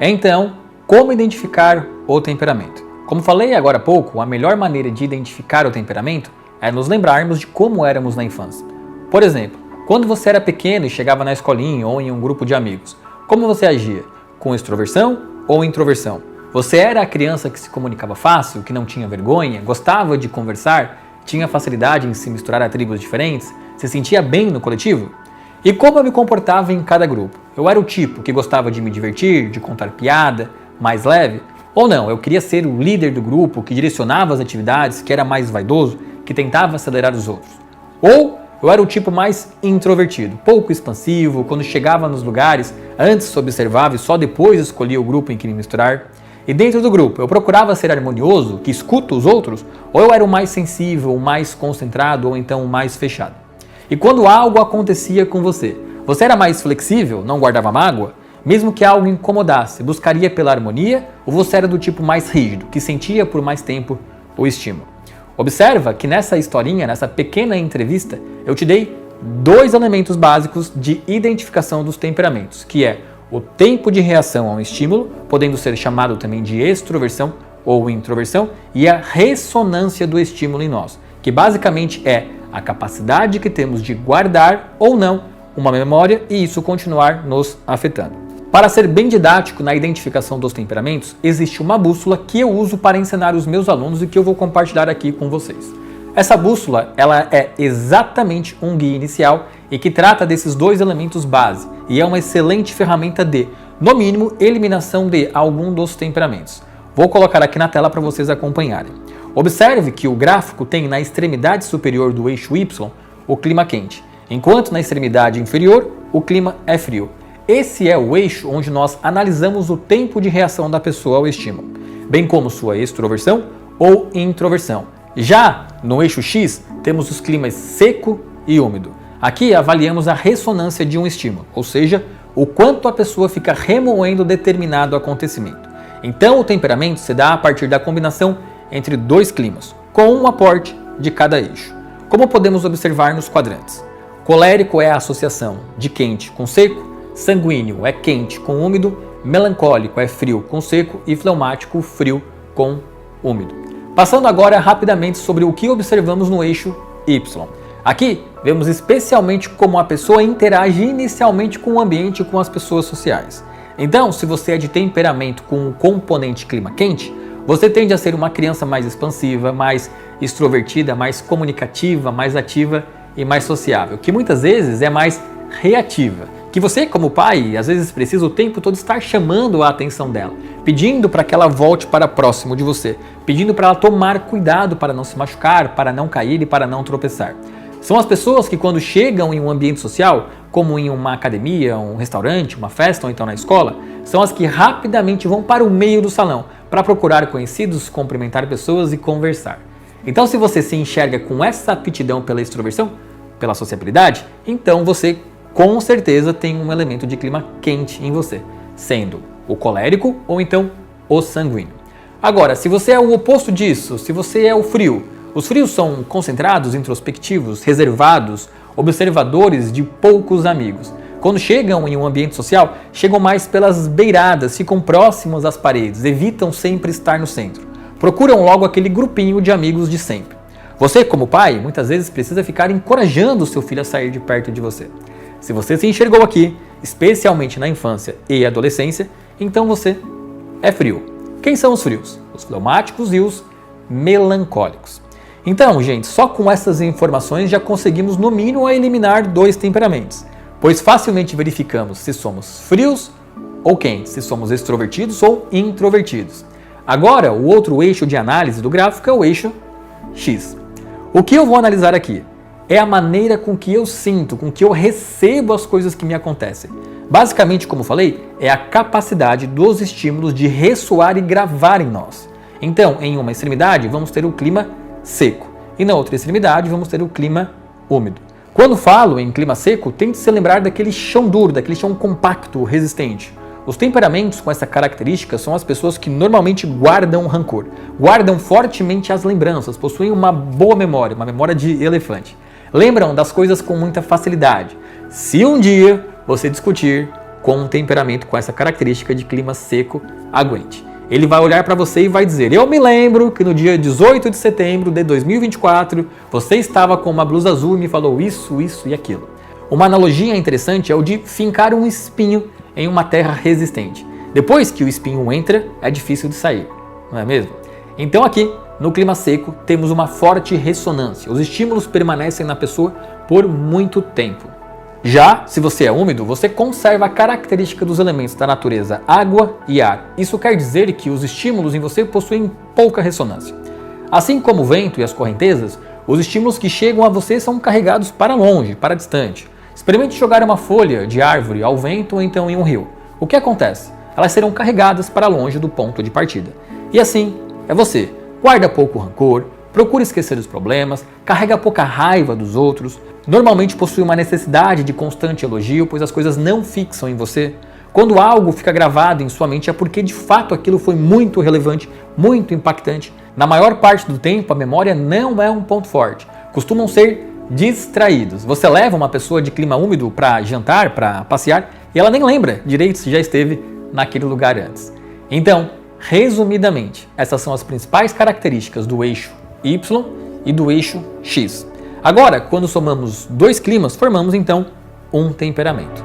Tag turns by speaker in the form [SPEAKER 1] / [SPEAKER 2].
[SPEAKER 1] Então, como identificar o temperamento? Como falei agora há pouco, a melhor maneira de identificar o temperamento é nos lembrarmos de como éramos na infância. Por exemplo, quando você era pequeno e chegava na escolinha ou em um grupo de amigos, como você agia? Com extroversão ou introversão? Você era a criança que se comunicava fácil, que não tinha vergonha, gostava de conversar, tinha facilidade em se misturar a tribos diferentes, se sentia bem no coletivo? E como eu me comportava em cada grupo? Eu era o tipo que gostava de me divertir, de contar piada, mais leve? Ou não, eu queria ser o líder do grupo, que direcionava as atividades, que era mais vaidoso, que tentava acelerar os outros? Ou eu era o tipo mais introvertido, pouco expansivo, quando chegava nos lugares, antes observava e só depois escolhia o grupo em que me misturar? E dentro do grupo, eu procurava ser harmonioso, que escuta os outros? Ou eu era o mais sensível, o mais concentrado ou então o mais fechado? E quando algo acontecia com você, você era mais flexível, não guardava mágoa? Mesmo que algo incomodasse, buscaria pela harmonia? Ou você era do tipo mais rígido, que sentia por mais tempo o estímulo? Observa que nessa historinha, nessa pequena entrevista, eu te dei 2 elementos básicos de identificação dos temperamentos, que é o tempo de reação a um estímulo, podendo ser chamado também de extroversão ou introversão, e a ressonância do estímulo em nós, que basicamente é a capacidade que temos de guardar ou não uma memória e isso continuar nos afetando. Para ser bem didático na identificação dos temperamentos, existe uma bússola que eu uso para ensinar os meus alunos e que eu vou compartilhar aqui com vocês. Essa bússola, ela é exatamente um guia inicial e que trata desses 2 elementos base e é uma excelente ferramenta de, no mínimo, eliminação de algum dos temperamentos. Vou colocar aqui na tela para vocês acompanharem. Observe que o gráfico tem na extremidade superior do eixo Y o clima quente, enquanto na extremidade inferior o clima é frio. Esse é o eixo onde nós analisamos o tempo de reação da pessoa ao estímulo, bem como sua extroversão ou introversão. Já no eixo X temos os climas seco e úmido. Aqui avaliamos a ressonância de um estímulo, ou seja, o quanto a pessoa fica remoendo determinado acontecimento. Então o temperamento se dá a partir da combinação entre 2 climas, com um aporte de cada eixo. Como podemos observar nos quadrantes. Colérico é a associação de quente com seco, sanguíneo é quente com úmido, melancólico é frio com seco e fleumático frio com úmido. Passando agora rapidamente sobre o que observamos no eixo Y. Aqui vemos especialmente como a pessoa interage inicialmente com o ambiente e com as pessoas sociais. Então, se você é de temperamento com o componente clima quente, você tende a ser uma criança mais expansiva, mais extrovertida, mais comunicativa, mais ativa e mais sociável, que muitas vezes é mais reativa. Que você, como pai, às vezes precisa o tempo todo estar chamando a atenção dela, pedindo para que ela volte para próximo de você, pedindo para ela tomar cuidado para não se machucar, para não cair e para não tropeçar. São as pessoas que quando chegam em um ambiente social, como em uma academia, um restaurante, uma festa ou então na escola, são as que rapidamente vão para o meio do salão para procurar conhecidos, cumprimentar pessoas e conversar. Então, se você se enxerga com essa aptidão pela extroversão, pela sociabilidade, então você com certeza tem um elemento de clima quente em você, sendo o colérico ou então o sanguíneo. Agora, se você é o oposto disso, se você é o frio, os frios são concentrados, introspectivos, reservados, observadores de poucos amigos. Quando chegam em um ambiente social, chegam mais pelas beiradas, ficam próximos às paredes, evitam sempre estar no centro. Procuram logo aquele grupinho de amigos de sempre. Você, como pai, muitas vezes precisa ficar encorajando o seu filho a sair de perto de você. Se você se enxergou aqui, especialmente na infância e adolescência, então você é frio. Quem são os frios? Os fleumáticos e os melancólicos. Então, gente, só com essas informações já conseguimos no mínimo eliminar 2 temperamentos, pois facilmente verificamos se somos frios ou quentes, se somos extrovertidos ou introvertidos. Agora, o outro eixo de análise do gráfico é o eixo X. O que eu vou analisar aqui é a maneira com que eu sinto, com que eu recebo as coisas que me acontecem. Basicamente, como falei, é a capacidade dos estímulos de ressoar e gravar em nós. Então, em uma extremidade, vamos ter o clima seco e na outra extremidade, vamos ter o clima úmido. Quando falo em clima seco, tente se lembrar daquele chão duro, daquele chão compacto, resistente. Os temperamentos com essa característica são as pessoas que normalmente guardam rancor, guardam fortemente as lembranças, possuem uma boa memória, uma memória de elefante. Lembram das coisas com muita facilidade. Se um dia você discutir com um temperamento com essa característica de clima seco aguente. Ele vai olhar para você e vai dizer: eu me lembro que no dia 18 de setembro de 2024, você estava com uma blusa azul e me falou isso, isso e aquilo. Uma analogia interessante é o de fincar um espinho em uma terra resistente. Depois que o espinho entra, é difícil de sair, não é mesmo? Então aqui, no clima seco, temos uma forte ressonância. Os estímulos permanecem na pessoa por muito tempo. Já se você é úmido, você conserva a característica dos elementos da natureza água e ar. Isso quer dizer que os estímulos em você possuem pouca ressonância. Assim como o vento e as correntezas, os estímulos que chegam a você são carregados para longe, para distante. Experimente jogar uma folha de árvore ao vento ou então em um rio. O que acontece? Elas serão carregadas para longe do ponto de partida. E assim é você. Guarda pouco rancor, procura esquecer os problemas, carrega pouca raiva dos outros, normalmente possui uma necessidade de constante elogio, pois as coisas não fixam em você. Quando algo fica gravado em sua mente é porque de fato aquilo foi muito relevante, muito impactante. Na maior parte do tempo, a memória não é um ponto forte. Costumam ser distraídos. Você leva uma pessoa de clima úmido para jantar, para passear, e ela nem lembra direito se já esteve naquele lugar antes. Então, resumidamente, essas são as principais características do eixo Y e do eixo X. Agora, quando somamos dois climas, formamos então um temperamento.